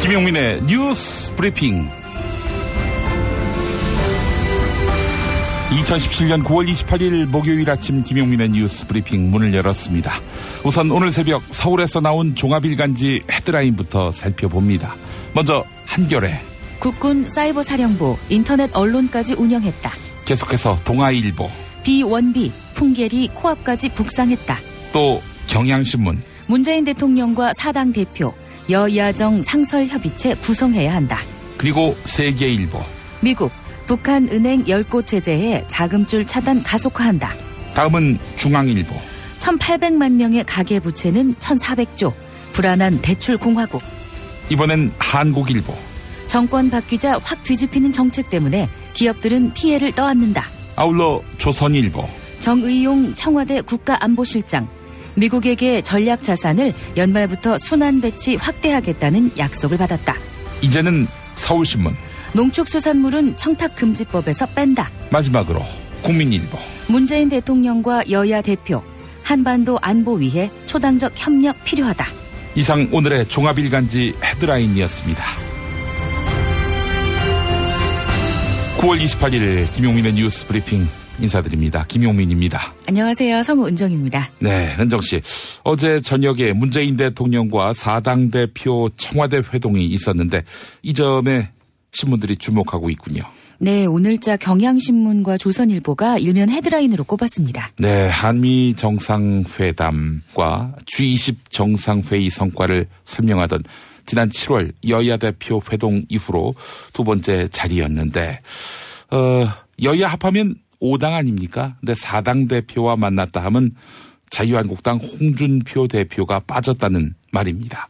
김용민의 뉴스 브리핑. 2017년 9월 28일 목요일 아침 김용민의 뉴스 브리핑 문을 열었습니다. 우선 오늘 새벽 서울에서 나온 종합일간지 헤드라인부터 살펴봅니다. 먼저 한겨레. 국군 사이버사령부 인터넷 언론까지 운영했다. 계속해서 동아일보. 비원비 풍계리 코앞까지 북상했다. 또 경향신문. 문재인 대통령과 사당 대표 여야정 상설협의체 구성해야 한다. 그리고 세계일보. 미국 북한 은행 10곳 제재해 자금줄 차단 가속화한다. 다음은 중앙일보. 1,800만 명의 가계부채는 1,400조. 불안한 대출공화국. 이번엔 한국일보. 정권 바뀌자 확 뒤집히는 정책 때문에 기업들은 피해를 떠안는다. 아울러 조선일보. 정의용 청와대 국가안보실장. 미국에게 전략 자산을 연말부터 순환 배치 확대하겠다는 약속을 받았다. 이제는 서울신문. 농축수산물은 청탁금지법에서 뺀다. 마지막으로 국민일보. 문재인 대통령과 여야 대표 한반도 안보 위해 초당적 협력 필요하다. 이상 오늘의 종합일간지 헤드라인이었습니다. 9월 28일 김용민의 뉴스 브리핑 인사드립니다. 김용민입니다. 안녕하세요. 성우 은정입니다. 네, 은정씨. 어제 저녁에 문재인 대통령과 사당 대표 청와대 회동이 있었는데 이 점에 신문들이 주목하고 있군요. 네, 오늘자 경향신문과 조선일보가 일면 헤드라인으로 꼽았습니다. 네, 한미 정상회담과 G20 정상회의 성과를 설명하던 지난 7월 여야 대표 회동 이후로 두 번째 자리였는데 여야 합하면 5당 아닙니까? 근데 4당 대표와 만났다 하면 자유한국당 홍준표 대표가 빠졌다는 말입니다.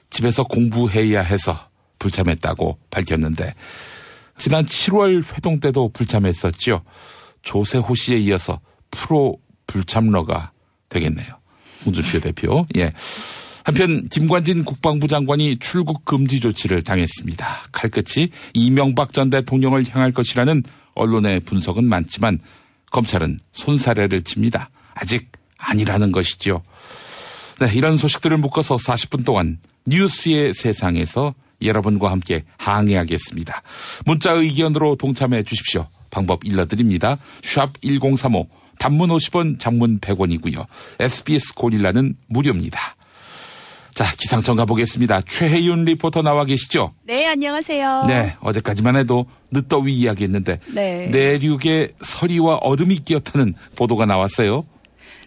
집에서 공부해야 해서 불참했다고 밝혔는데 지난 7월 회동 때도 불참했었죠. 조세호 씨에 이어서 프로 불참러가 되겠네요. 홍준표 대표. 예. 한편 김관진 국방부 장관이 출국 금지 조치를 당했습니다. 칼끝이 이명박 전 대통령을 향할 것이라는 언론의 분석은 많지만 검찰은 손사래를 칩니다. 아직 아니라는 것이죠. 네, 이런 소식들을 묶어서 40분 동안 뉴스의 세상에서 여러분과 함께 항해하겠습니다. 문자 의견으로 동참해 주십시오. 방법 일러드립니다. 샵 1035 단문 50원 장문 100원이고요. SBS 고릴라는 무료입니다. 자, 기상청 가보겠습니다. 최혜윤 리포터 나와 계시죠? 네, 안녕하세요. 네, 어제까지만 해도 늦더위 이야기했는데 네. 내륙에 서리와 얼음이 끼었다는 보도가 나왔어요.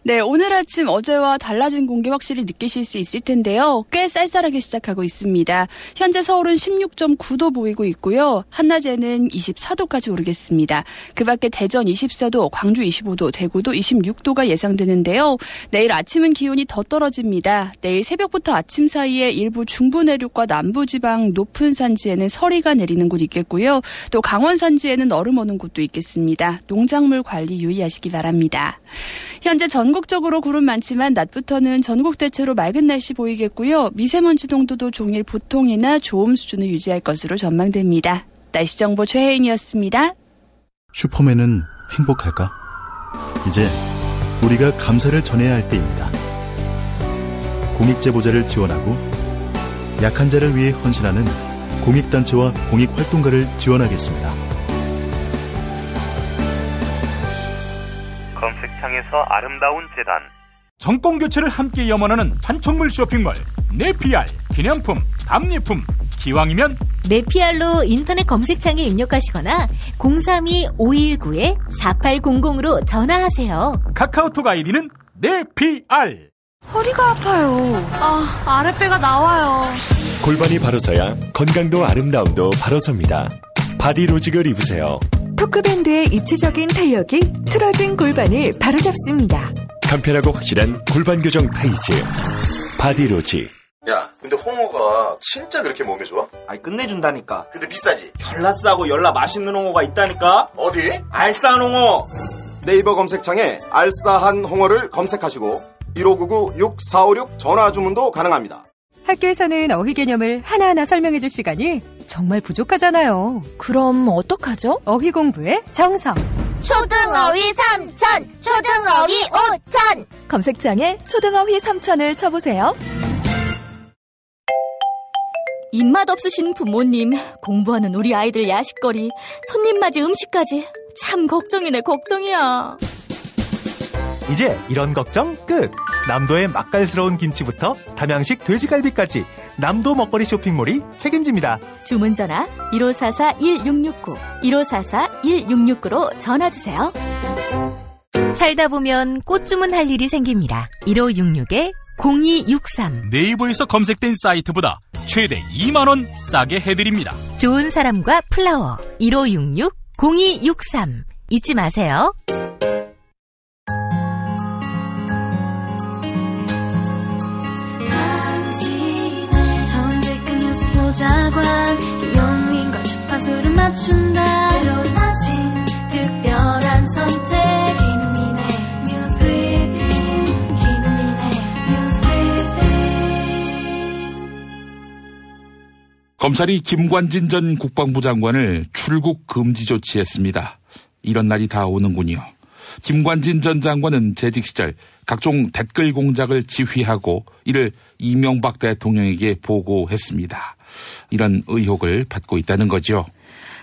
네, 오늘 아침 어제와 달라진 공기 확실히 느끼실 수 있을 텐데요. 꽤 쌀쌀하게 시작하고 있습니다. 현재 서울은 16.9도 보이고 있고요. 한낮에는 24도까지 오르겠습니다. 그 밖에 대전 24도, 광주 25도, 대구도 26도가 예상되는데요. 내일 아침은 기온이 더 떨어집니다. 내일 새벽부터 아침 사이에 일부 중부 내륙과 남부 지방 높은 산지에는 서리가 내리는 곳 있겠고요. 또 강원 산지에는 얼음 오는 곳도 있겠습니다. 농작물 관리 유의하시기 바랍니다. 현재 전국적으로 구름 많지만 낮부터는 전국 대체로 맑은 날씨 보이겠고요. 미세먼지 농도도 종일 보통이나 좋음 수준을 유지할 것으로 전망됩니다. 날씨 정보 최혜인이었습니다. 슈퍼맨은 행복할까? 이제 우리가 감사를 전해야 할 때입니다. 공익제보자를 지원하고 약한 자를 위해 헌신하는 공익단체와 공익활동가를 지원하겠습니다. 검색창에서 아름다운 재단. 정권 교체를 함께 염원하는 판촉물 쇼핑몰 네피알. 기념품, 답례품, 기왕이면 네피알로 인터넷 검색창에 입력하시거나 032-519-4800으로 전화하세요. 카카오톡 아이디는 네피알. 허리가 아파요. 아랫배가 나와요. 골반이 바로 서야 건강도 아름다움도 바로 섭니다. 바디로직을 입으세요. 토크밴드의 입체적인 탄력이 틀어진 골반을 바로잡습니다. 간편하고 확실한 골반 교정 타이즈 바디로직. 야, 근데 홍어가 진짜 그렇게 몸에 좋아? 아니, 끝내준다니까. 근데 비싸지? 열라 싸고 열라 맛있는 홍어가 있다니까. 어디? 알싸한 홍어. 네이버 검색창에 알싸한 홍어를 검색하시고 1599-6456 전화 주문도 가능합니다. 학교에서는 어휘 개념을 하나하나 설명해 줄 시간이 정말 부족하잖아요. 그럼 어떡하죠? 어휘 공부의 정석. 초등어휘 3천, 초등어휘 5천. 검색창에 초등어휘 3천을 쳐보세요. 입맛 없으신 부모님, 공부하는 우리 아이들 야식거리, 손님 맞이 음식까지 참 걱정이네, 걱정이야. 이제 이런 걱정 끝! 남도의 맛깔스러운 김치부터 담양식 돼지갈비까지 남도 먹거리 쇼핑몰이 책임집니다. 주문 전화 1544-1669, 1544-1669로 전화주세요. 살다 보면 꽃 주문할 일이 생깁니다. 1566-0263. 네이버에서 검색된 사이트보다 최대 2만원 싸게 해드립니다. 좋은 사람과 플라워 1566-0263. 잊지 마세요. 정직한 뉴스 보자관 김용민과 주파수를 맞춘다. 새로운 아침 특별한 선택 김용민의 뉴스 브리핑. 김용민의 뉴스 브리핑. 검찰이 김관진 전 국방부 장관을 출국 금지 조치했습니다. 이런 날이 다 오는군요. 김관진 전 장관은 재직 시절 각종 댓글 공작을 지휘하고 이를 이명박 대통령에게 보고했습니다. 이런 의혹을 받고 있다는 거죠.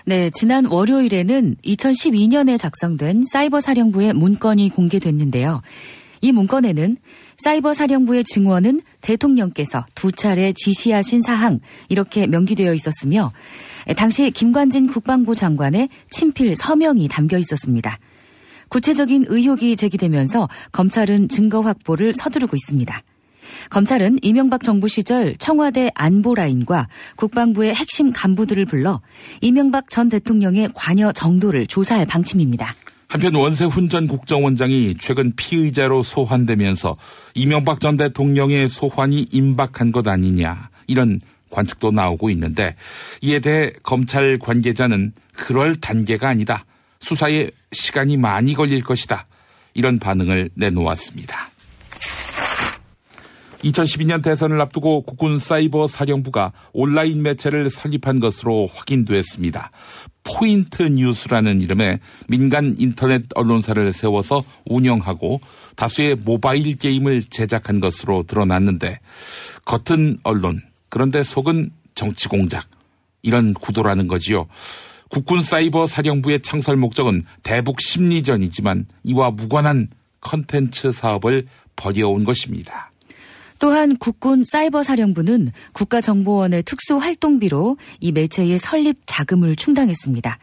네, 지난 월요일에는 2012년에 작성된 사이버사령부의 문건이 공개됐는데요. 이 문건에는 사이버사령부의 증원은 대통령께서 2차례 지시하신 사항 이렇게 명기되어 있었으며 당시 김관진 국방부 장관의 친필 서명이 담겨 있었습니다. 구체적인 의혹이 제기되면서 검찰은 증거 확보를 서두르고 있습니다. 검찰은 이명박 정부 시절 청와대 안보라인과 국방부의 핵심 간부들을 불러 이명박 전 대통령의 관여 정도를 조사할 방침입니다. 한편 원세훈 전 국정원장이 최근 피의자로 소환되면서 이명박 전 대통령의 소환이 임박한 것 아니냐 이런 관측도 나오고 있는데 이에 대해 검찰 관계자는 그럴 단계가 아니다. 수사에 시간이 많이 걸릴 것이다. 이런 반응을 내놓았습니다. 2012년 대선을 앞두고 국군 사이버 사령부가 온라인 매체를 설립한 것으로 확인됐습니다. 포인트 뉴스라는 이름의 민간 인터넷 언론사를 세워서 운영하고 다수의 모바일 게임을 제작한 것으로 드러났는데 겉은 언론, 그런데 속은 정치 공작. 이런 구도라는 거지요. 국군 사이버 사령부의 창설 목적은 대북 심리전이지만 이와 무관한 컨텐츠 사업을 벌여온 것입니다. 또한 국군 사이버사령부는 국가정보원의 특수활동비로 이 매체의 설립 자금을 충당했습니다.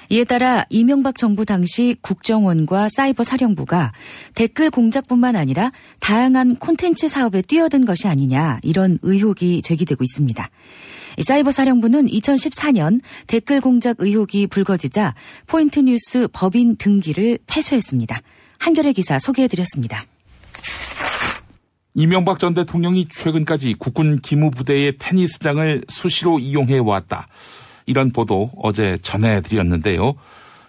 이에 따라 이명박 정부 당시 국정원과 사이버사령부가 댓글 공작뿐만 아니라 다양한 콘텐츠 사업에 뛰어든 것이 아니냐 이런 의혹이 제기되고 있습니다. 사이버사령부는 2014년 댓글 공작 의혹이 불거지자 포인트뉴스 법인 등기를 폐쇄했습니다. 한겨레 기사 소개해드렸습니다. 이명박 전 대통령이 최근까지 국군 기무부대의 테니스장을 수시로 이용해왔다. 이런 보도 어제 전해드렸는데요.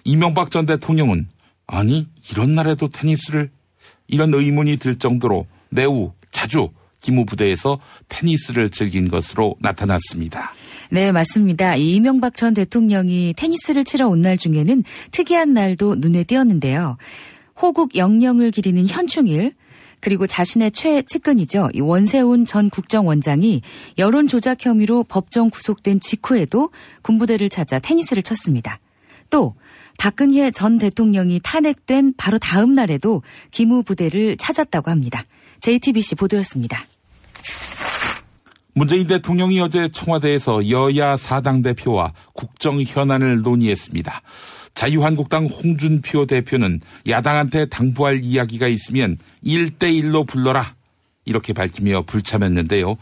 이명박 전 대통령은 아니 이런 날에도 테니스를 이런 의문이 들 정도로 매우 자주 기무부대에서 테니스를 즐긴 것으로 나타났습니다. 네, 맞습니다. 이명박 전 대통령이 테니스를 치러 온 날 중에는 특이한 날도 눈에 띄었는데요. 호국 영령을 기리는 현충일, 그리고 자신의 최측근이죠. 원세훈 전 국정원장이 여론 조작 혐의로 법정 구속된 직후에도 군부대를 찾아 테니스를 쳤습니다. 또 박근혜 전 대통령이 탄핵된 바로 다음 날에도 기무부대를 찾았다고 합니다. JTBC 보도였습니다. 문재인 대통령이 어제 청와대에서 여야 4당 대표와 국정 현안을 논의했습니다. 자유한국당 홍준표 대표는 야당한테 당부할 이야기가 있으면 1대1로 불러라 이렇게 밝히며 불참했는데요.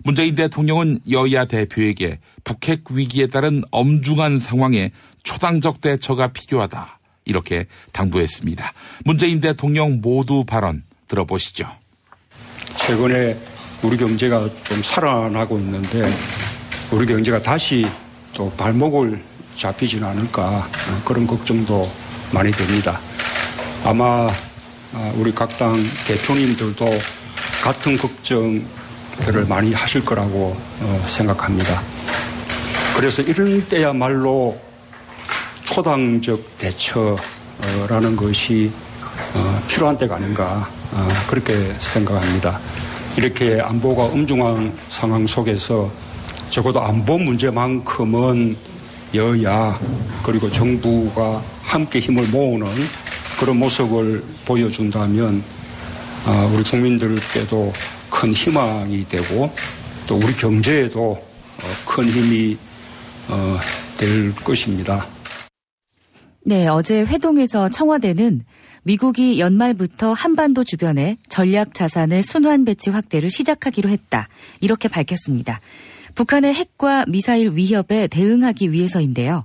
문재인 대통령은 여야 대표에게 북핵 위기에 따른 엄중한 상황에 초당적 대처가 필요하다 이렇게 당부했습니다. 문재인 대통령 모두 발언 들어보시죠. 최근에 우리 경제가 좀 살아나고 있는데 우리 경제가 다시 또 발목을 잡히지는 않을까 그런 걱정도 많이 됩니다. 아마 우리 각 당 대표님들도 같은 걱정들을 많이 하실 거라고 생각합니다. 그래서 이런 때야말로 초당적 대처라는 것이 필요한 때가 아닌가 그렇게 생각합니다. 이렇게 안보가 엄중한 상황 속에서 적어도 안보 문제만큼은 여야 그리고 정부가 함께 힘을 모으는 그런 모습을 보여준다면 우리 국민들께도 큰 희망이 되고 또 우리 경제에도 큰 힘이 될 것입니다. 네, 어제 회동에서 청와대는 미국이 연말부터 한반도 주변에 전략 자산의 순환 배치 확대를 시작하기로 했다. 이렇게 밝혔습니다. 북한의 핵과 미사일 위협에 대응하기 위해서인데요.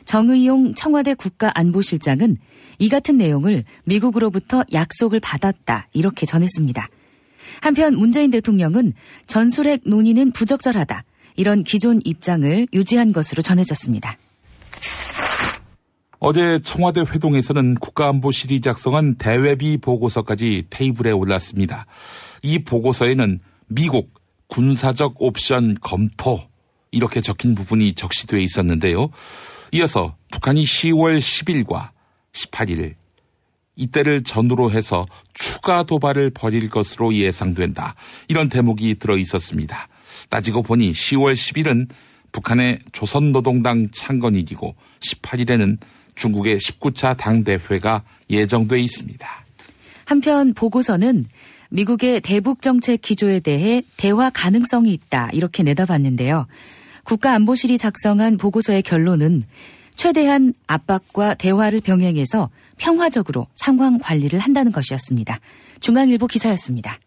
정의용 청와대 국가안보실장은 이 같은 내용을 미국으로부터 약속을 받았다. 이렇게 전했습니다. 한편 문재인 대통령은 전술핵 논의는 부적절하다. 이런 기존 입장을 유지한 것으로 전해졌습니다. 어제 청와대 회동에서는 국가안보실이 작성한 대외비 보고서까지 테이블에 올랐습니다. 이 보고서에는 미국 군사적 옵션 검토 이렇게 적힌 부분이 적시되어 있었는데요. 이어서 북한이 10월 10일과 18일 이때를 전후로 해서 추가 도발을 벌일 것으로 예상된다. 이런 대목이 들어있었습니다. 따지고 보니 10월 10일은 북한의 조선노동당 창건일이고 18일에는 중국의 19차 당대회가 예정돼 있습니다. 한편 보고서는 미국의 대북 정책 기조에 대해 대화 가능성이 있다 이렇게 내다봤는데요. 국가안보실이 작성한 보고서의 결론은 최대한 압박과 대화를 병행해서 평화적으로 상황 관리를 한다는 것이었습니다. 중앙일보 기사였습니다.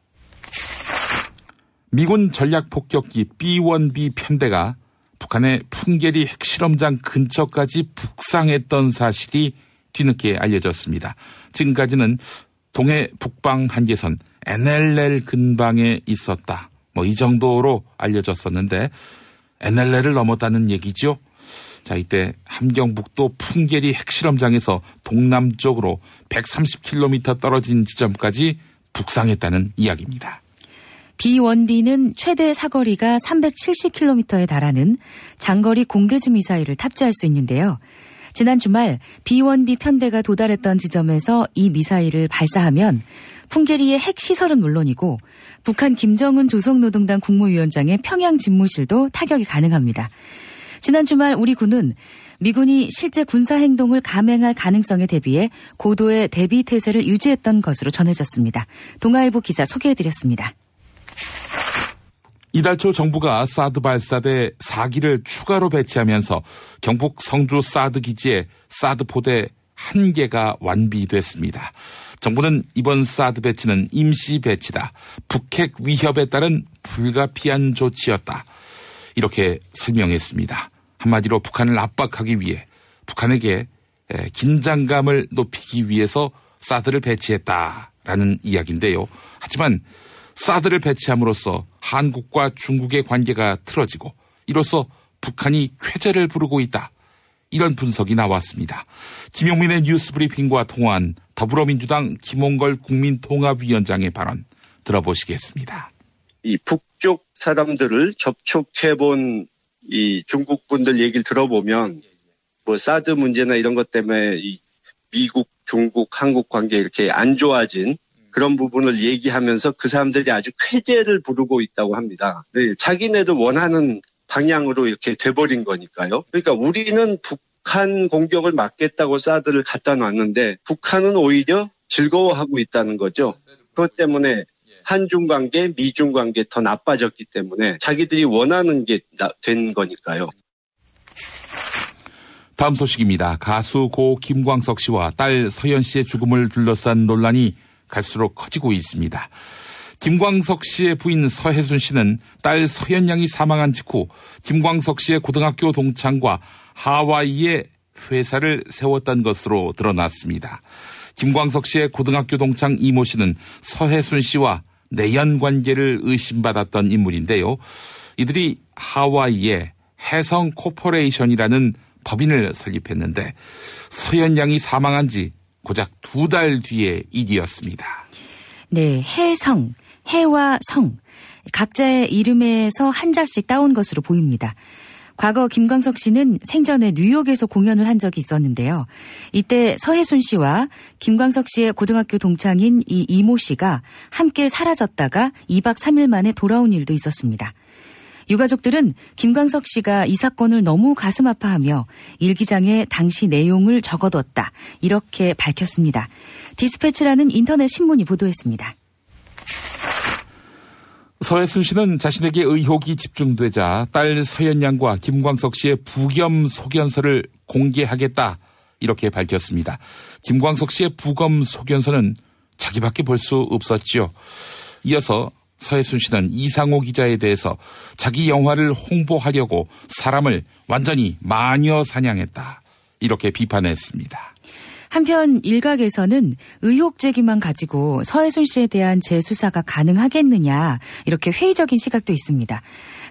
미군 전략폭격기 B-1B 편대가 북한의 풍계리 핵실험장 근처까지 북상했던 사실이 뒤늦게 알려졌습니다. 지금까지는 동해 북방 한계선 NLL 근방에 있었다. 이 정도로 알려졌었는데 NLL을 넘었다는 얘기죠. 자, 이때 함경북도 풍계리 핵실험장에서 동남쪽으로 130km 떨어진 지점까지 북상했다는 이야기입니다. B-1B는 최대 사거리가 370km에 달하는 장거리 공대지 미사일을 탑재할 수 있는데요. 지난 주말 B-1B 편대가 도달했던 지점에서 이 미사일을 발사하면 풍계리의 핵시설은 물론이고 북한 김정은 조선노동당 국무위원장의 평양 집무실도 타격이 가능합니다. 지난 주말 우리 군은 미군이 실제 군사행동을 감행할 가능성에 대비해 고도의 대비 태세를 유지했던 것으로 전해졌습니다. 동아일보 기사 소개해드렸습니다. 이달 초 정부가 사드 발사대 4기를 추가로 배치하면서 경북 성주 사드 기지에 사드 포대 1개가 완비됐습니다. 정부는 이번 사드 배치는 임시 배치다. 북핵 위협에 따른 불가피한 조치였다. 이렇게 설명했습니다. 한마디로 북한을 압박하기 위해 북한에게 긴장감을 높이기 위해서 사드를 배치했다라는 이야기인데요. 하지만 사드를 배치함으로써 한국과 중국의 관계가 틀어지고 이로써 북한이 쾌재를 부르고 있다. 이런 분석이 나왔습니다. 김용민의 뉴스브리핑과 통화한 더불어민주당 김홍걸 국민통합위원장의 발언 들어보시겠습니다. 이 북쪽 사람들을 접촉해본 이 중국 분들 얘기를 들어보면 사드 문제나 이런 것 때문에 이 미국, 중국, 한국 관계 이렇게 안 좋아진 그런 부분을 얘기하면서 그 사람들이 아주 쾌재를 부르고 있다고 합니다. 네, 자기네들 원하는 방향으로 이렇게 돼버린 거니까요. 그러니까 우리는 북한 공격을 막겠다고 사드를 갖다 놨는데 북한은 오히려 즐거워하고 있다는 거죠. 그것 때문에 한중 관계, 미중 관계 더 나빠졌기 때문에 자기들이 원하는 게 된 거니까요. 다음 소식입니다. 가수 고 김광석 씨와 딸 서현 씨의 죽음을 둘러싼 논란이 갈수록 커지고 있습니다. 김광석 씨의 부인 서혜순 씨는 딸 서현 양이 사망한 직후 김광석 씨의 고등학교 동창과 하와이에 회사를 세웠던 것으로 드러났습니다. 김광석 씨의 고등학교 동창 이모 씨는 서혜순 씨와 내연 관계를 의심받았던 인물인데요. 이들이 하와이에 해성 코퍼레이션이라는 법인을 설립했는데 서현 양이 사망한 지 고작 2달 뒤의 일이었습니다. 네, 해성, 해와 성 각자의 이름에서 한자씩 따온 것으로 보입니다. 과거 김광석 씨는 생전에 뉴욕에서 공연을 한 적이 있었는데요. 이때 서혜순 씨와 김광석 씨의 고등학교 동창인 이 이모 씨가 함께 사라졌다가 2박 3일 만에 돌아온 일도 있었습니다. 유가족들은 김광석 씨가 이 사건을 너무 가슴 아파하며 일기장에 당시 내용을 적어뒀다. 이렇게 밝혔습니다. 디스패치라는 인터넷 신문이 보도했습니다. 서해순 씨는 자신에게 의혹이 집중되자 딸 서연양과 김광석 씨의 부검 소견서를 공개하겠다. 이렇게 밝혔습니다. 김광석 씨의 부검 소견서는 자기밖에 볼 수 없었죠. 이어서 서해순 씨는 이상호 기자에 대해서 자기 영화를 홍보하려고 사람을 완전히 마녀 사냥했다. 이렇게 비판했습니다. 한편 일각에서는 의혹 제기만 가지고 서해순 씨에 대한 재수사가 가능하겠느냐 이렇게 회의적인 시각도 있습니다.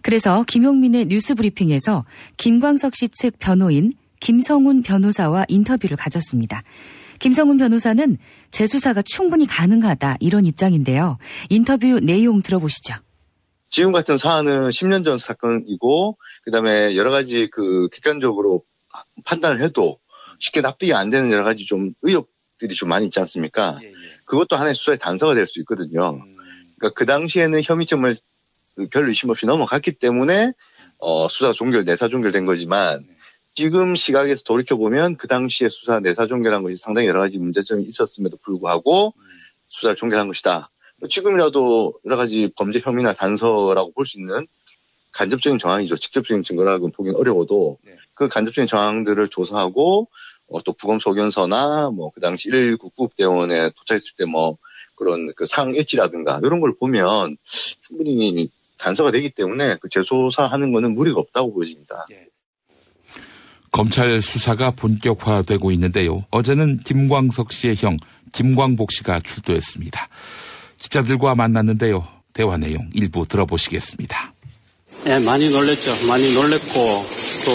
그래서 김용민의 뉴스브리핑에서 김광석 씨 측 변호인 김성훈 변호사와 인터뷰를 가졌습니다. 김성훈 변호사는 재수사가 충분히 가능하다 이런 입장인데요. 인터뷰 내용 들어보시죠. 지금 같은 사안은 10년 전 사건이고 그다음에 여러 가지 객관적으로 판단을 해도 쉽게 납득이 안 되는 여러 가지 좀 의혹들이 좀 많이 있지 않습니까? 그것도 하나의 수사의 단서가 될 수 있거든요. 그러니까 그 당시에는 혐의점을 별 의심 없이 넘어갔기 때문에 수사 내사 종결된 거지만 지금 시각에서 돌이켜보면 그 당시에 수사 내사 종결한 것이 상당히 여러 가지 문제점이 있었음에도 불구하고 수사를 종결한 것이다. 지금이라도 여러 가지 범죄 혐의나 단서라고 볼 수 있는 간접적인 정황이죠. 직접적인 증거라고 보기는 어려워도 그 간접적인 정황들을 조사하고 또 부검 소견서나 그 당시 119 구급대원에 도착했을 때 그런 상황 일치라든가 이런 걸 보면 충분히 단서가 되기 때문에 재조사하는 거는 무리가 없다고 보여집니다. 검찰 수사가 본격화되고 있는데요. 어제는 김광석 씨의 형 김광복 씨가 출두했습니다. 기자들과 만났는데요. 대화 내용 일부 들어보시겠습니다. 예, 많이 놀랬죠. 많이 놀랬고 또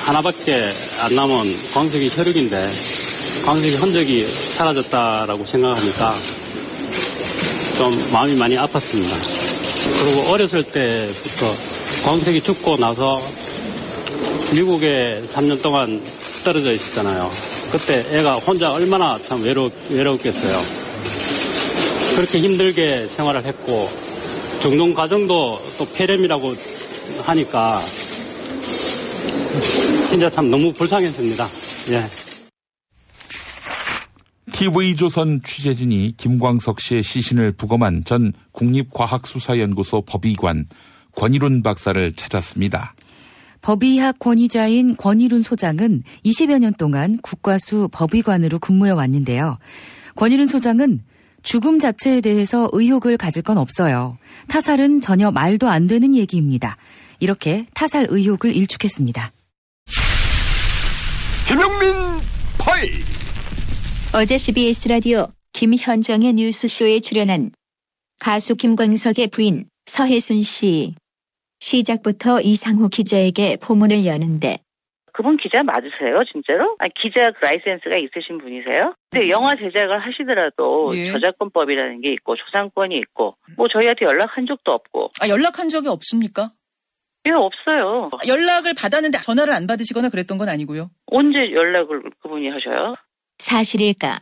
하나밖에 안 남은 광석이 혈육인데 광석이 흔적이 사라졌다라고 생각하니까 좀 마음이 많이 아팠습니다. 그리고 어렸을 때부터 광석이 죽고 나서 미국에 3년 동안 떨어져 있었잖아요. 그때 애가 혼자 얼마나 참 외로웠겠어요. 그렇게 힘들게 생활을 했고 중동 과정도 또 폐렴이라고 하니까 진짜 참 너무 불쌍했습니다. 예. TV조선 취재진이 김광석 씨의 시신을 부검한 전 국립과학수사연구소 법의관 권일훈 박사를 찾았습니다. 법의학 권위자인 권일훈 소장은 20여 년 동안 국과수 법의관으로 근무해 왔는데요. 권일훈 소장은 죽음 자체에 대해서 의혹을 가질 건 없어요. 타살은 전혀 말도 안 되는 얘기입니다. 이렇게 타살 의혹을 일축했습니다. 김용민 파일. 어제 CBS 라디오 김현정의 뉴스쇼에 출연한 가수 김광석의 부인 서해순 씨. 시작부터 이상호 기자에게 포문을 여는데 그분 기자 맞으세요, 진짜로? 기자 라이센스가 있으신 분이세요? 근데 영화 제작을 하시더라도 저작권법이라는 게 있고 저작권이 있고 저희한테 연락한 적도 없고. 연락한 적이 없습니까? 예, 없어요. 연락을 받았는데 전화를 안 받으시거나 그랬던 건 아니고요? 언제 연락을 그분이 하셔요? 사실일까?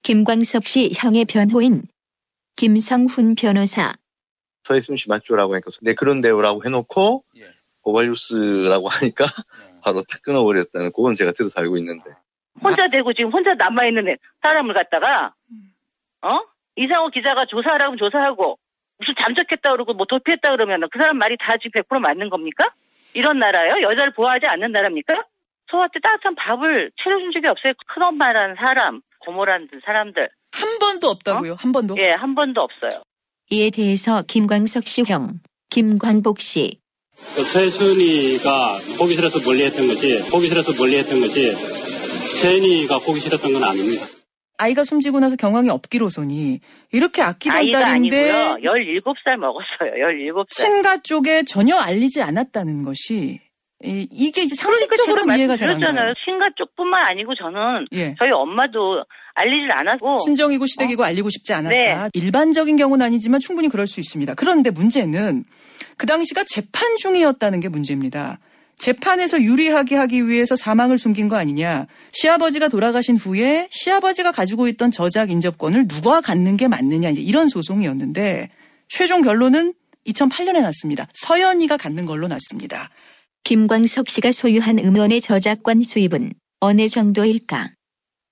김광석 씨 형의 변호인 김성훈 변호사. 서해순 씨 맞죠라고 하니까 네 그런데요라고 해놓고 고발뉴스라고 하니까 바로 탁 끊어버렸다는 그건 제가 들어서 알고 있는데. 혼자 되고 지금 혼자 남아있는 사람을 갖다가 이상호 기자가 조사하라면 조사하고 무슨 잠적했다 그러고 도피했다 그러면 그 사람 말이 다 지금 100% 맞는 겁니까? 이런 나라요? 여자를 보호하지 않는 나라입니까? 소한테 따뜻한 밥을 차려준 적이 없어요. 큰엄마라는 사람, 고모라는 사람들. 한 번도 없다고요? 한 번도? 예, 한 번도 없어요. 이에 대해서 김광석 씨 형, 김광복 씨. 서해순이가 보기 싫어서 멀리했던 거지. 세연이가 보기 싫었던 건 아닙니다. 아이가 숨지고 나서 경황이 없기로서니 이렇게 아끼던 딸인데 아이가 아니고요. 17살 먹었어요. 17살. 친가 쪽에 전혀 알리지 않았다는 것이 이게 이제 상식적으로는 이해가 잘 안 가요. 친가 쪽뿐만 아니고 저는 저희 엄마도 알리질 않았고 친정이고 시댁이고 알리고 싶지 않았다. 네. 일반적인 경우는 아니지만 충분히 그럴 수 있습니다. 그런데 문제는 그 당시가 재판 중이었다는 게 문제입니다. 재판에서 유리하게 하기 위해서 사망을 숨긴 거 아니냐. 시아버지가 돌아가신 후에 시아버지가 가지고 있던 저작 인접권을 누가 갖는 게 맞느냐. 이제 이런 소송이었는데 최종 결론은 2008년에 났습니다. 서연이가 갖는 걸로 났습니다. 김광석 씨가 소유한 음원의 저작권 수입은 어느 정도일까?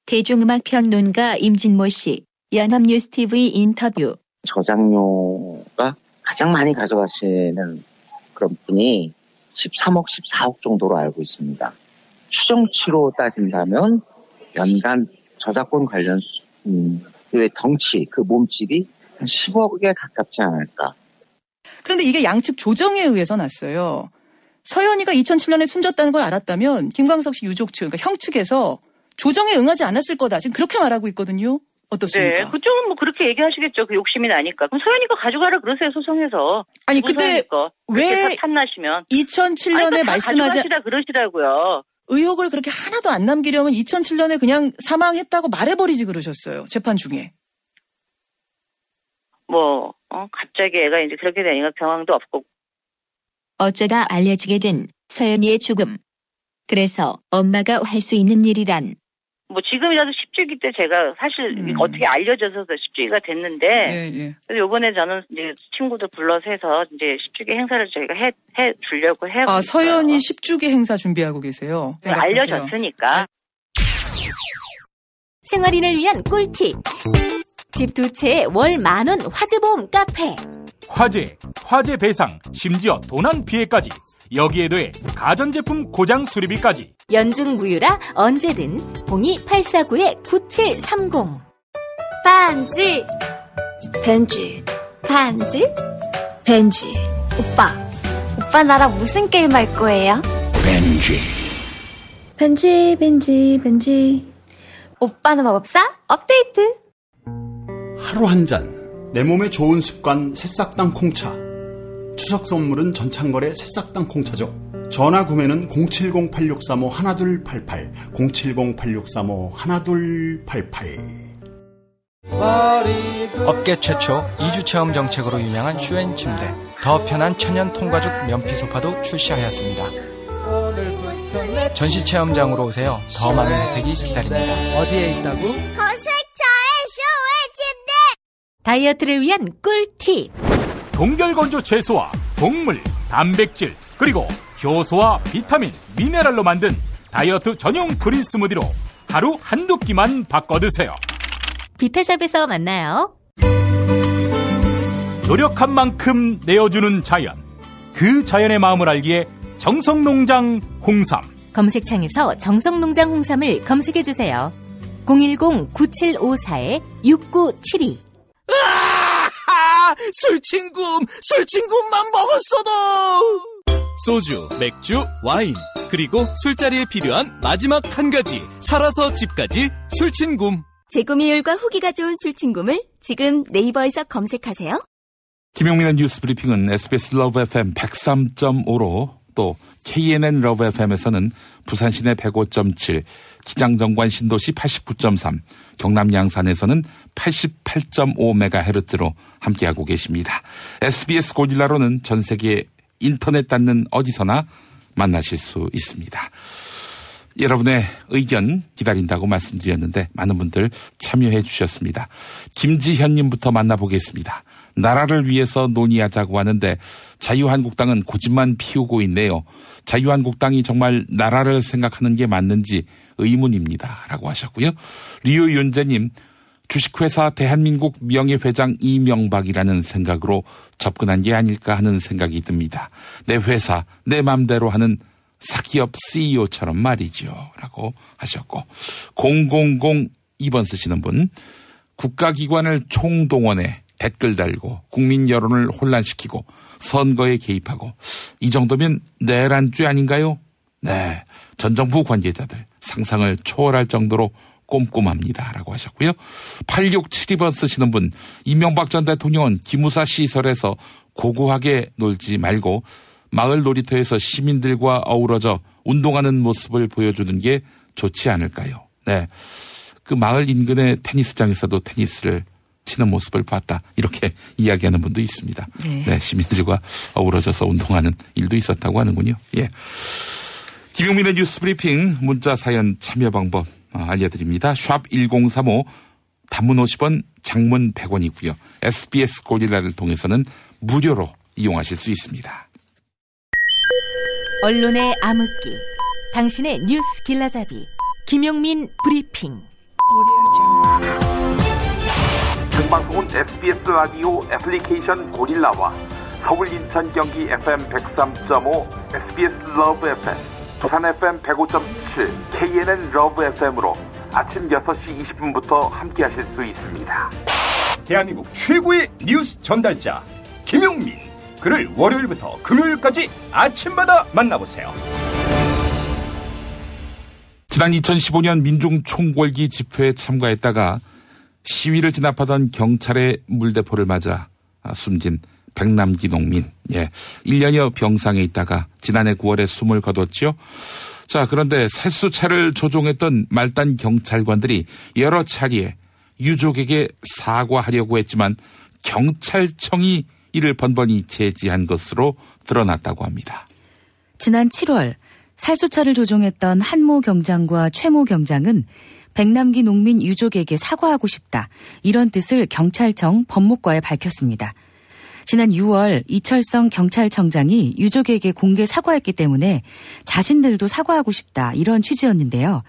대중음악 평론가 임진모 씨, 연합뉴스TV 인터뷰. 저작료가 가장 많이 가져가시는 그런 분이 13억, 14억 정도로 알고 있습니다. 추정치로 따진다면 연간 저작권 관련 덩치, 그 몸집이 한 10억에 가깝지 않을까. 그런데 이게 양측 조정에 의해서 났어요. 서연이가 2007년에 숨졌다는 걸 알았다면 김광석 씨 유족 측, 그러니까 형 측에서 조정에 응하지 않았을 거다. 지금 그렇게 말하고 있거든요. 어떻습니까? 네, 그쪽은 뭐 그렇게 얘기하시겠죠. 그 욕심이 나니까. 그럼 서연이가 가져가라 그러세요, 소송에서. 아니, 근데 왜 탐나시면 2007년에 말씀하지 가져가시라 그러시라고요. 의혹을 그렇게 하나도 안 남기려면 2007년에 그냥 사망했다고 말해버리지 그러셨어요. 재판 중에. 갑자기 애가 이제 그렇게 되니까 경황도 없고. 어쩌다 알려지게 된 서연이의 죽음. 그래서 엄마가 할 수 있는 일이란? 지금이라도 10주기 때 제가 사실 어떻게 알려져서 10주기가 됐는데, 그래서 요번에 저는 이제 친구들 불러서 해서 이제 10주기 행사를 저희가 해 주려고 해요. 아, 서연이 10주기 행사 준비하고 계세요. 알려졌으니까. 생활인을 위한 꿀팁. 집 두 채에 월 10,000원 화재보험 카페. 화재 배상, 심지어 도난 피해까지. 여기에 더해 가전제품 고장 수리비까지. 연중 무휴라 언제든 02-849-9730. 반지 오빠 나랑 무슨 게임 할 거예요? 벤지 오빠는 마법사 업데이트. 하루 한 잔 내 몸에 좋은 습관 새싹당 콩차. 추석 선물은 전창걸의 새싹당 콩차죠. 전화 구매는 070-8635-1288 070-8635-1288. 업계 최초 2주 체험 정책으로 유명한 슈엔 침대, 더 편한 천연 통가죽 면피 소파도 출시하였습니다. 전시 체험장으로 오세요. 더 많은 혜택이 기다립니다. 어디에 있다고? 검색창에 슈엔 침대. 다이어트를 위한 꿀팁. 동결건조 채소와 곡물, 단백질, 그리고 효소와 비타민, 미네랄로 만든 다이어트 전용 그린 스무디로 하루 한두 끼만 바꿔 드세요. 비타샵에서 만나요. 노력한 만큼 내어주는 자연. 그 자연의 마음을 알기에 정성농장 홍삼. 검색창에서 정성농장 홍삼을 검색해주세요. 010-9754-6972. 술친구만 먹었어도! 소주, 맥주, 와인, 그리고 술자리에 필요한 마지막 한 가지, 살아서 집까지 술친굼. 재구미율과 후기가 좋은 술친굼을 지금 네이버에서 검색하세요. 김용민의 뉴스 브리핑은 SBS 러브 FM 103.5로 또 KNN 러브 FM에서는 부산 시내 105.7, 기장정관 신도시 89.3, 경남 양산에서는 88.5MHz로 함께하고 계십니다. SBS 고릴라로는 전 세계 인터넷 닿는 어디서나 만나실 수 있습니다. 여러분의 의견 기다린다고 말씀드렸는데 많은 분들 참여해 주셨습니다. 김지현님부터 만나보겠습니다. 나라를 위해서 논의하자고 하는데 자유한국당은 고집만 피우고 있네요. 자유한국당이 정말 나라를 생각하는 게 맞는지 의문입니다. 라고 하셨고요. 리우윤재님, 주식회사 대한민국 명예회장 이명박이라는 생각으로 접근한 게 아닐까 하는 생각이 듭니다. 내 회사, 내 맘대로 하는 사기업 CEO처럼 말이죠. 라고 하셨고, 0002번 쓰시는 분, 국가기관을 총동원해 댓글 달고 국민 여론을 혼란시키고 선거에 개입하고 이 정도면 내란죄 아닌가요? 네, 전 정부 관계자들 상상을 초월할 정도로 꼼꼼합니다. 라고 하셨고요. 8672번 쓰시는 분, 이명박 전 대통령은 기무사 시설에서 고고하게 놀지 말고 마을 놀이터에서 시민들과 어우러져 운동하는 모습을 보여주는 게 좋지 않을까요? 네, 그 마을 인근의 테니스장에서도 테니스를 치는 모습을 봤다. 이렇게 이야기하는 분도 있습니다. 네, 시민들과 어우러져서 운동하는 일도 있었다고 하는군요. 예. 김용민의 뉴스 브리핑 문자 사연 참여 방법 알려드립니다. 샵 1035 단문 50원, 장문 100원이고요. SBS 고릴라를 통해서는 무료로 이용하실 수 있습니다. 언론의 암흑기, 당신의 뉴스 길라잡이, 김용민 브리핑. 생방송은 SBS 라디오 애플리케이션 고릴라와 서울, 인천, 경기 FM 103.5 SBS 러브 FM, 부산 FM 105.7 KNN 러브 FM으로 아침 6시 20분부터 함께 하실 수 있습니다. 대한민국 최고의 뉴스 전달자 김용민, 그를 월요일부터 금요일까지 아침마다 만나보세요. 지난 2015년 민중총궐기 집회에 참가했다가 시위를 진압하던 경찰의 물대포를 맞아 숨진 백남기 농민. 1년여 병상에 있다가 지난해 9월에 숨을 거뒀죠. 자, 그런데 살수차를 조종했던 말단 경찰관들이 여러 차례에 유족에게 사과하려고 했지만 경찰청이 이를 번번이 제지한 것으로 드러났다고 합니다. 지난 7월 살수차를 조종했던 한모 경장과 최모 경장은 백남기 농민 유족에게 사과하고 싶다, 이런 뜻을 경찰청 법무과에 밝혔습니다. 지난 6월 이철성 경찰청장이 유족에게 공개 사과했기 때문에 자신들도 사과하고 싶다, 이런 취지였는데요.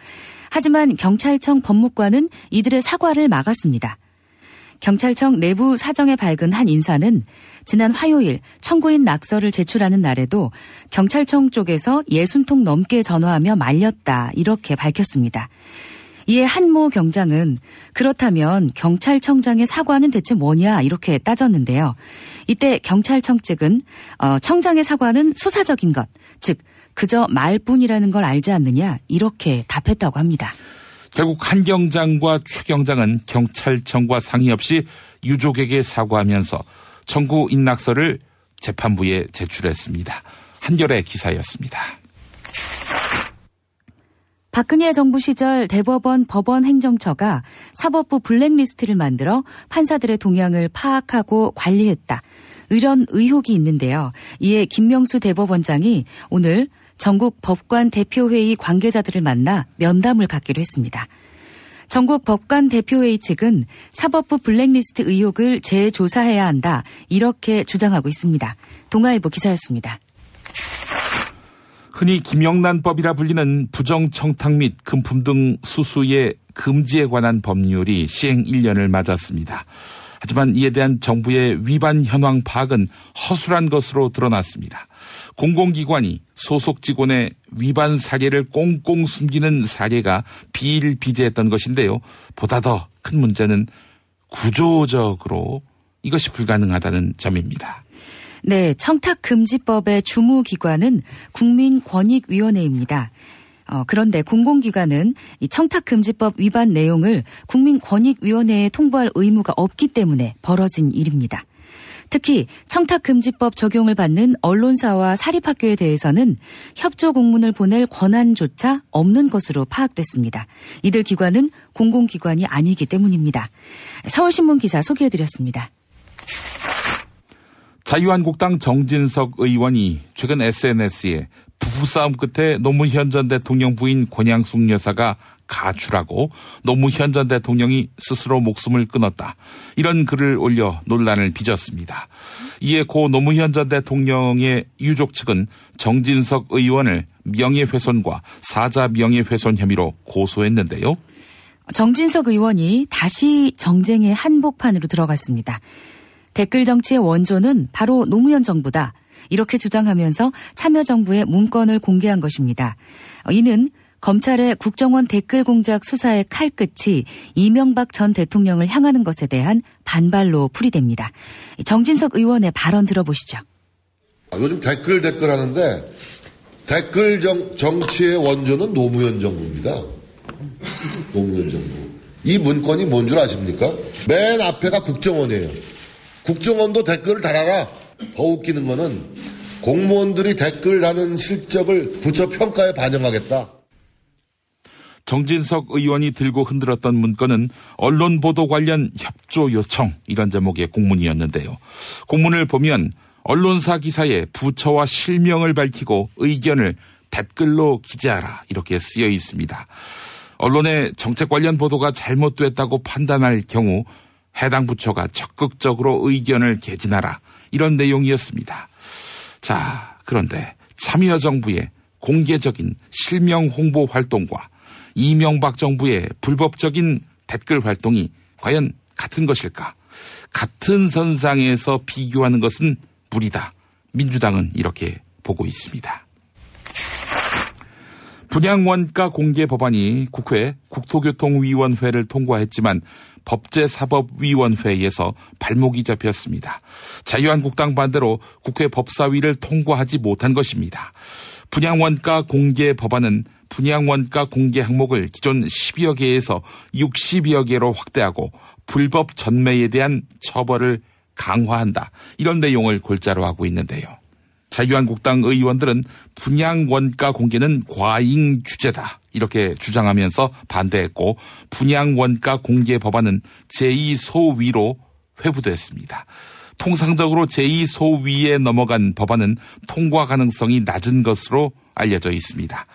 하지만 경찰청 법무과는 이들의 사과를 막았습니다. 경찰청 내부 사정에 밝은 한 인사는 지난 화요일 청구인 낙서를 제출하는 날에도 경찰청 쪽에서 60통 넘게 전화하며 말렸다, 이렇게 밝혔습니다. 이에 한모 경장은 그렇다면 경찰청장의 사과는 대체 뭐냐, 이렇게 따졌는데요. 이때 경찰청 측은 청장의 사과는 수사적인 것, 즉 그저 말뿐이라는 걸 알지 않느냐, 이렇게 답했다고 합니다. 결국 한 경장과 최 경장은 경찰청과 상의 없이 유족에게 사과하면서 청구 인낙서를 재판부에 제출했습니다. 한겨레 기사였습니다. 박근혜 정부 시절 대법원 법원행정처가 사법부 블랙리스트를 만들어 판사들의 동향을 파악하고 관리했다, 이런 의혹이 있는데요. 이에 김명수 대법원장이 오늘 전국 법관 대표회의 관계자들을 만나 면담을 갖기로 했습니다. 전국 법관 대표회의 측은 사법부 블랙리스트 의혹을 재조사해야 한다, 이렇게 주장하고 있습니다. 동아일보 기사였습니다. 흔히 김영란법이라 불리는 부정청탁 및 금품 등 수수의 금지에 관한 법률이 시행 1년을 맞았습니다. 하지만 이에 대한 정부의 위반 현황 파악은 허술한 것으로 드러났습니다. 공공기관이 소속 직원의 위반 사례를 꽁꽁 숨기는 사례가 비일비재했던 것인데요. 보다 더 큰 문제는 구조적으로 이것이 불가능하다는 점입니다. 네, 청탁금지법의 주무기관은 국민권익위원회입니다. 그런데 공공기관은 이 청탁금지법 위반 내용을 국민권익위원회에 통보할 의무가 없기 때문에 벌어진 일입니다. 특히 청탁금지법 적용을 받는 언론사와 사립학교에 대해서는 협조 공문을 보낼 권한조차 없는 것으로 파악됐습니다. 이들 기관은 공공기관이 아니기 때문입니다. 서울신문 기사 소개해드렸습니다. 자유한국당 정진석 의원이 최근 SNS에 부부싸움 끝에 노무현 전 대통령 부인 권양숙 여사가 가출하고 노무현 전 대통령이 스스로 목숨을 끊었다, 이런 글을 올려 논란을 빚었습니다. 이에 고 노무현 전 대통령의 유족 측은 정진석 의원을 명예훼손과 사자 명예훼손 혐의로 고소했는데요. 정진석 의원이 다시 정쟁의 한복판으로 들어갔습니다. 댓글 정치의 원조는 바로 노무현 정부다, 이렇게 주장하면서 참여정부의 문건을 공개한 것입니다. 이는 검찰의 국정원 댓글 공작 수사의 칼끝이 이명박 전 대통령을 향하는 것에 대한 반발로 풀이됩니다. 정진석 의원의 발언 들어보시죠. 요즘 댓글 하는데 댓글 정치의 원조는 노무현 정부입니다. 노무현 정부. 이 문건이 뭔 줄 아십니까? 맨 앞에가 국정원이에요. 국정원도 댓글을 달아라. 더 웃기는 거는 공무원들이 댓글 다는 실적을 부처 평가에 반영하겠다. 정진석 의원이 들고 흔들었던 문건은 언론 보도 관련 협조 요청, 이런 제목의 공문이었는데요. 공문을 보면 언론사 기사에 부처와 실명을 밝히고 의견을 댓글로 기재하라, 이렇게 쓰여 있습니다. 언론의 정책 관련 보도가 잘못됐다고 판단할 경우 해당 부처가 적극적으로 의견을 개진하라 이런 내용이었습니다. 자, 그런데 참여정부의 공개적인 실명 홍보 활동과 이명박 정부의 불법적인 댓글 활동이 과연 같은 것일까? 같은 선상에서 비교하는 것은 무리다. 민주당은 이렇게 보고 있습니다. 분양원가 공개 법안이 국회 국토교통위원회를 통과했지만 법제사법위원회에서 발목이 잡혔습니다. 자유한국당 반대로 국회 법사위를 통과하지 못한 것입니다. 분양원가 공개 법안은 분양원가 공개 항목을 기존 10여 개에서 60여 개로 확대하고 불법 전매에 대한 처벌을 강화한다. 이런 내용을 골자로 하고 있는데요. 자유한국당 의원들은 분양원가 공개는 과잉 규제다. 이렇게 주장하면서 반대했고 분양원가 공개 법안은 제2소위로 회부됐습니다. 통상적으로 제2소위에 넘어간 법안은 통과 가능성이 낮은 것으로 알려져 있습니다.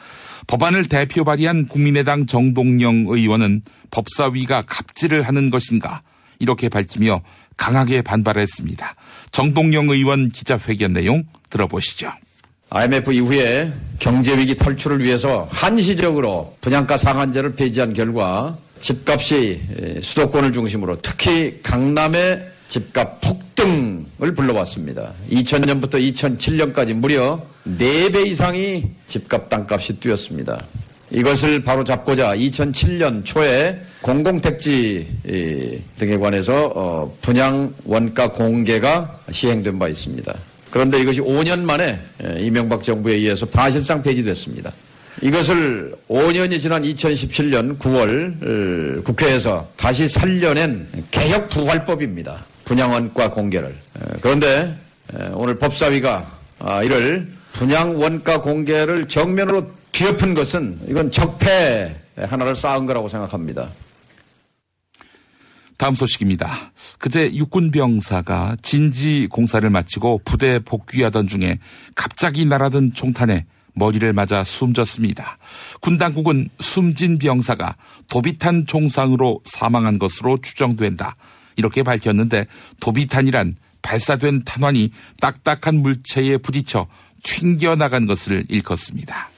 법안을 대표 발의한 국민의당 정동영 의원은 법사위가 갑질을 하는 것인가 이렇게 밝히며 강하게 반발했습니다. 정동영 의원 기자회견 내용 들어보시죠. IMF 이후에 경제위기 탈출을 위해서 한시적으로 분양가 상한제를 폐지한 결과 집값이 수도권을 중심으로 특히 강남의 집값 폭등을 불러왔습니다. 2000년부터 2007년까지 무려 4배 이상이 집값 땅값이 뛰었습니다. 이것을 바로 잡고자 2007년 초에 공공택지 등에 관해서 분양 원가 공개가 시행된 바 있습니다. 그런데 이것이 5년 만에 이명박 정부에 의해서 사실상 폐지됐습니다. 이것을 5년이 지난 2017년 9월 국회에서 다시 살려낸 개혁부활법입니다. 분양원가 공개를. 그런데 오늘 법사위가 이를 분양원가 공개를 정면으로 뒤엎은 것은 이건 적폐 하나를 쌓은 거라고 생각합니다. 다음 소식입니다. 그제 육군병사가 진지 공사를 마치고 부대 복귀하던 중에 갑자기 날아든 총탄에 머리를 맞아 숨졌습니다. 군 당국은 숨진 병사가 도비탄 총상으로 사망한 것으로 추정된다. 이렇게 밝혔는데 도비탄이란 발사된 탄환이 딱딱한 물체에 부딪혀 튕겨나간 것을 일컫습니다.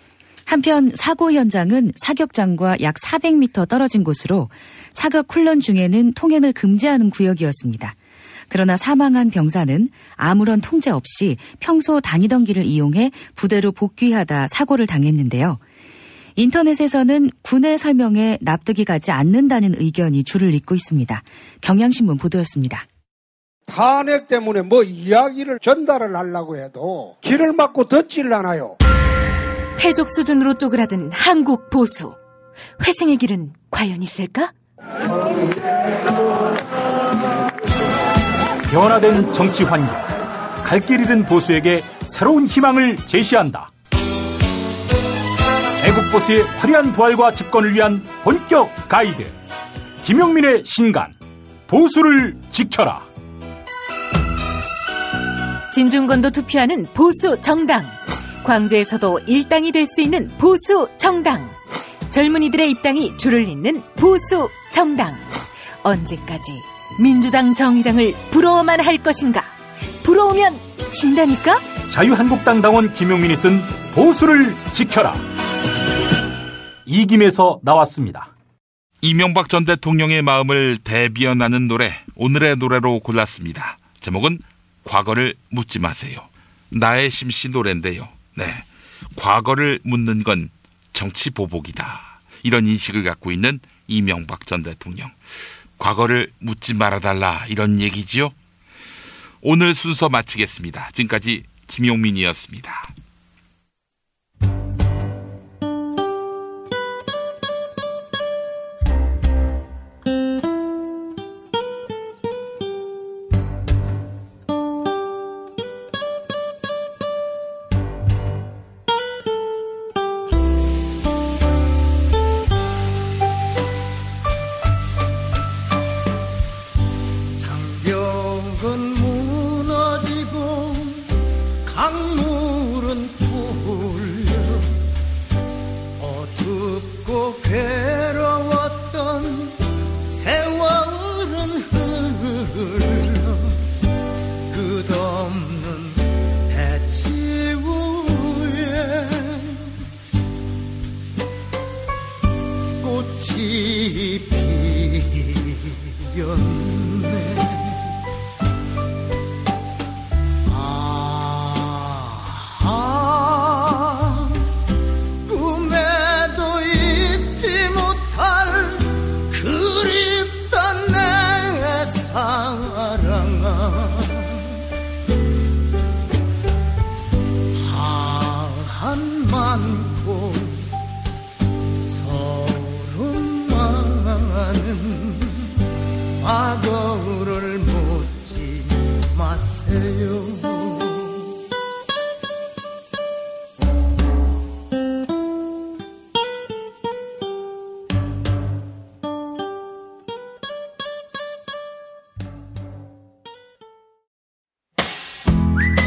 한편 사고 현장은 사격장과 약 400m 떨어진 곳으로 사격 훈련 중에는 통행을 금지하는 구역이었습니다. 그러나 사망한 병사는 아무런 통제 없이 평소 다니던 길을 이용해 부대로 복귀하다 사고를 당했는데요. 인터넷에서는 군의 설명에 납득이 가지 않는다는 의견이 줄을 잇고 있습니다. 경향신문 보도였습니다. 탄핵 때문에 이야기를 전달을 하려고 해도 길을 막고 듣질 않아요. 패족 수준으로 쪼그라든 한국 보수. 회생의 길은 과연 있을까? 변화된 정치 환경, 갈 길 잃은 보수에게 새로운 희망을 제시한다. 애국 보수의 화려한 부활과 집권을 위한 본격 가이드. 김용민의 신간, 보수를 지켜라. 진중권도 투표하는 보수 정당. 광주에서도 일당이 될 수 있는 보수 정당. 젊은이들의 입당이 줄을 잇는 보수 정당. 언제까지 민주당 정의당을 부러워만 할 것인가? 부러우면 진다니까? 자유한국당 당원 김용민이 쓴 보수를 지켜라. 이김에서 나왔습니다. 이명박 전 대통령의 마음을 대변하는 노래, 오늘의 노래로 골랐습니다. 제목은 과거를 묻지 마세요. 나의 심씨 노래인데요. 네, 과거를 묻는 건 정치 보복이다. 이런 인식을 갖고 있는 이명박 전 대통령. 과거를 묻지 말아달라 이런 얘기지요. 오늘 순서 마치겠습니다. 지금까지 김용민이었습니다. 장벽은 무너지고 강물은 꽃이 피었네. 꿈에도 잊지 못할 그립던 내 사랑아, 한 많고 서름 많은 과거를 묻지 마세요.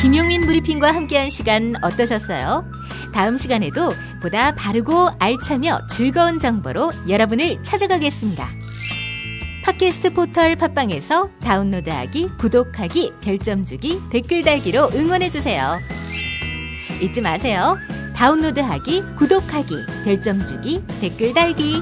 김용민 브리핑과 함께한 시간 어떠셨어요? 다음 시간에도 보다 바르고 알차며 즐거운 정보로 여러분을 찾아가겠습니다. 팟캐스트 포털 팟빵에서 다운로드하기, 구독하기, 별점 주기, 댓글 달기로 응원해주세요. 잊지 마세요. 다운로드하기, 구독하기, 별점 주기, 댓글 달기.